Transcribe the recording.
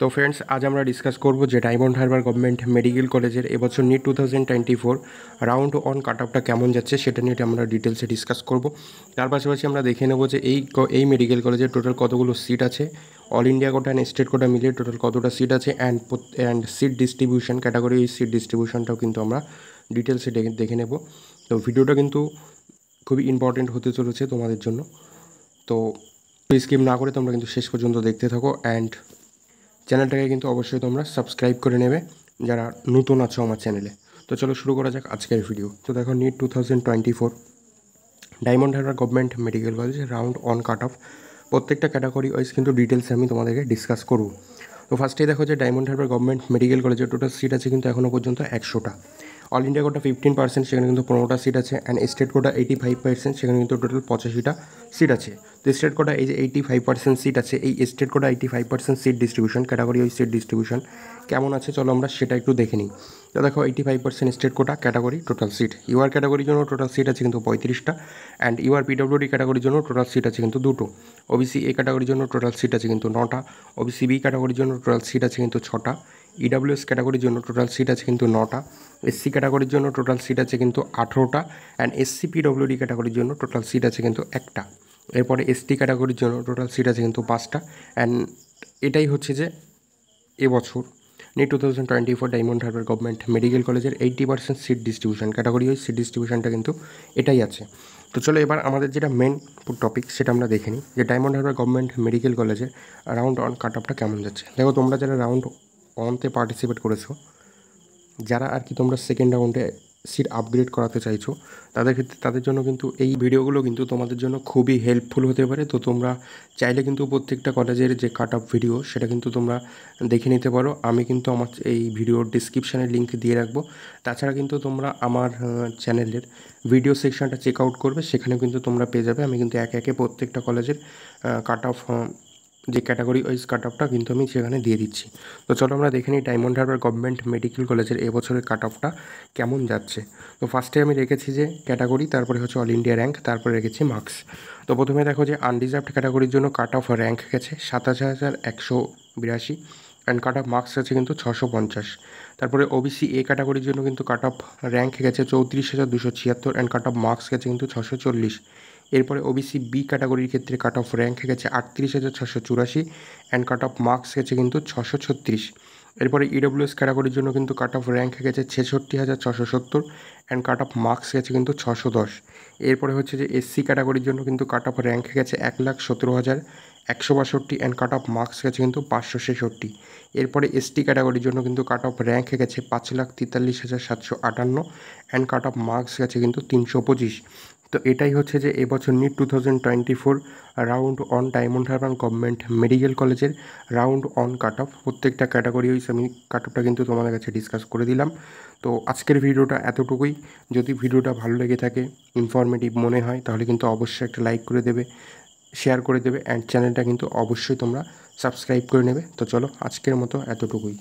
তো ফ্রেন্ডস, আজ আমরা ডিসকাস করব যে ডায়মন্ড হারবার গভর্নমেন্ট মেডিকেল কলেজের এবছর নিট 2024 রাউন্ড অন কাট অফটা কেমন যাচ্ছে সেটা নিয়ে আমরা ডিটেলসে ডিসকাস করব। তার পাশাপাশি আমরা দেখে নেব যে এই মেডিকেল কলেজের টোটাল কতগুলো সিট আছে, all India quota and state quota মিলিয়ে টোটাল কতটা সিট আছে, অ্যান্ড সিট ডিস্ট্রিবিউশন ক্যাটাগরি, এই সিট ডিস্ট্রিবিউশনটাও কিন্তু আমরা ডিটেলসে দেখে নেব। তো ভিডিওটা কিন্তু খুবই ইম্পর্টেন্ট হতে চলেছে তোমাদের জন্য। তো স্কিপ না করে তোমরা কিন্তু শেষ পর্যন্ত দেখতে থাকো, অ্যান্ড চ্যানেলটাকে কিন্তু অবশ্যই তোমরা সাবস্ক্রাইব করে নেবে যারা নতুন আছো আমার চ্যানেলে। তো চলো শুরু করা যাক আজকের ভিডিও। তো দেখো, NEET 2024 Diamond Harbour government medical college round one cut off প্রত্যেকটা ক্যাটাগরি ওয়াইজ কিন্তু ডিটেলসে আমি তোমাদেরকে ডিসকাস করব। তো ফার্স্টেই দেখো যে ডায়মন্ড হারবার গভর্নমেন্ট মেডিকেল কলেজের টোটাল সিট আছে কিন্তু এখনও পর্যন্ত 100টা। অল ইন্ডিয়া কোটা 15%, সেখানে কিন্তু 15টা সিট আছে, অ্যান্ড স্টেট কোটা 85%, সেখানে কিন্তু টোটাল 85টা সিট আছে। তো স্টেট কোটা এই যে 85% সিট আছে, এই state quota 85% seat distribution category ওই সিট ডিস্ট্রিবিউশন কেমন আছে চলো আমরা সেটা একটু দেখে নিই। তো দেখো, 85% state quota category total seat, UR ক্যাটাগরির জন্য টোটাল সিট আছে কিন্তু 35টা, অ্যান্ড ইউআর পিডব্লিউডি ক্যাটাগরির জন্য টোটাল সিট আছে কিন্তু 2টো, ওবিসি এ ক্যাটাগরির জন্য টোটাল সিট আছে কিন্তু 9টা, ওবিসি বি ক্যাটাগরির জন্য টোটাল সিট আছে কিন্তু 6টা, ইডাব্লিউএস ক্যাটাগরির জন্য টোটাল সিট আছে কিন্তু 9টা, এসসি ক্যাটাগরির জন্য টোটাল সিট আছে কিন্তু 18টা, অ্যান্ড এসসি পিডব্লিউডি ক্যাটাগরির জন্য টোটাল সিট আছে কিন্তু 1টা। এরপরে এসটি ক্যাটাগরির জন্য টোটাল সিট আছে কিন্তু 5টা। অ্যান্ড এটাই হচ্ছে যে এবছর NEET 2024 Diamond Harbour government medical কলেজের 80% সিট ডিস্ট্রিবিউশন ক্যাটাগরি ওই সিট ডিস্ট্রিবিউশনটা কিন্তু এটাই আছে। তো চলো এবার আমাদের যেটা মেন টপিক সেটা আমরা দেখে নিই যে ডায়মন্ড হারবার গভর্নমেন্ট মেডিকেল কলেজের রাউন্ড অন কাট অফটা কেমন যাচ্ছে। দেখো, তোমরা যারা রাউন্ড অনতে পার্টিসিপেট করেছো, যারা আর কি তোমরা সেকেন্ড রাউন্ডে সিট আপগ্রেড করাতে চাইছো, তাদের ক্ষেত্রে তাদের জন্য কিন্তু এই ভিডিওগুলো কিন্তু তোমাদের জন্য খুবই হেল্পফুল হতে পারে। তো তোমরা চাইলে কিন্তু প্রত্যেকটা কলেজের যে কাট অফ ভিডিও সেটা কিন্তু তোমরা দেখে নিতে পারো। আমি কিন্তু আমার এই ভিডিওর ডিসক্রিপশানে লিঙ্ক দিয়ে রাখবো। তাছাড়া কিন্তু তোমরা আমার চ্যানেলের ভিডিও সেকশনটা চেক আউট করবে, সেখানে কিন্তু তোমরা পেয়ে যাবে। আমি কিন্তু একে একে প্রত্যেকটা কলেজের কাট অফ যে ক্যাটাগরি ওয়াইজ কাট অফটা কিন্তু আমি সেখানে দিয়ে দিচ্ছি। তো চলো আমরা দেখে নিই ডায়মন্ড হারবার গভর্নমেন্ট মেডিকেল কলেজের এবছরের কাট অফটা কেমন যাচ্ছে। তো ফার্স্টে আমি রেখেছি যে ক্যাটাগরি, তারপরে হচ্ছে অল ইন্ডিয়া র্যাঙ্ক, তারপরে রেখেছি মার্কস। তো প্রথমে দেখো যে আনরিজার্ভড ক্যাটাগরির জন্য কাট অফ র্যাঙ্ক গেছে 27,182, অ্যান্ড কাট অফ মার্কস আছে কিন্তু 650। তারপরে ওবিসি এ ক্যাটাগরির জন্য কিন্তু কাট অফ র্যাঙ্ক গেছে 34,276, অ্যান্ড কাট অফ মার্কস গেছে কিন্তু 640। এরপরে ওবিসি বি ক্যাটাগরির ক্ষেত্রে কাট অফ র্যাঙ্ক গেছে 38,684, অ্যান্ড কাট অফ মার্কস গেছে কিন্তু 636। এরপরে ইডব্লিউএস ক্যাটাগরির জন্য কিন্তু কাট অফ র্যাঙ্ক গেছে 66,670, অ্যান্ড কাট অফ মার্কস গেছে কিন্তু 610। এরপরে হচ্ছে যে এসসি ক্যাটাগরির জন্য কিন্তু কাট অফ র্যাঙ্ক গেছে 1,17,162, অ্যান্ড কাট অফ মার্কস গেছে কিন্তু 566। এরপরে এসটি ক্যাটাগরির জন্য কিন্তু কাট অফ র্যাঙ্ক গেছে 5,43,758, অ্যান্ড কাট অফ মার্কস গেছে কিন্তু 325। তো এটাই হচ্ছে যে এবছর NEET 2024 round one Diamond Harbour government medical কলেজের রাউন্ড অন কাট অফ। প্রত্যেকটা ক্যাটাগরি ওয়াইজ আমি কাট অফটা কিন্তু তোমাদের কাছে ডিসকাস করে দিলাম। তো আজকের ভিডিওটা এতটুকুই। যদি ভিডিওটা ভালো লেগে থাকে, ইনফরমেটিভ মনে হয়, তাহলে কিন্তু অবশ্যই একটা লাইক করে দেবে, শেয়ার করে দেবে, অ্যান্ড চ্যানেলটা কিন্তু অবশ্যই তোমরা সাবস্ক্রাইব করে নেবে। তো চলো আজকের মতো এতটুকুই।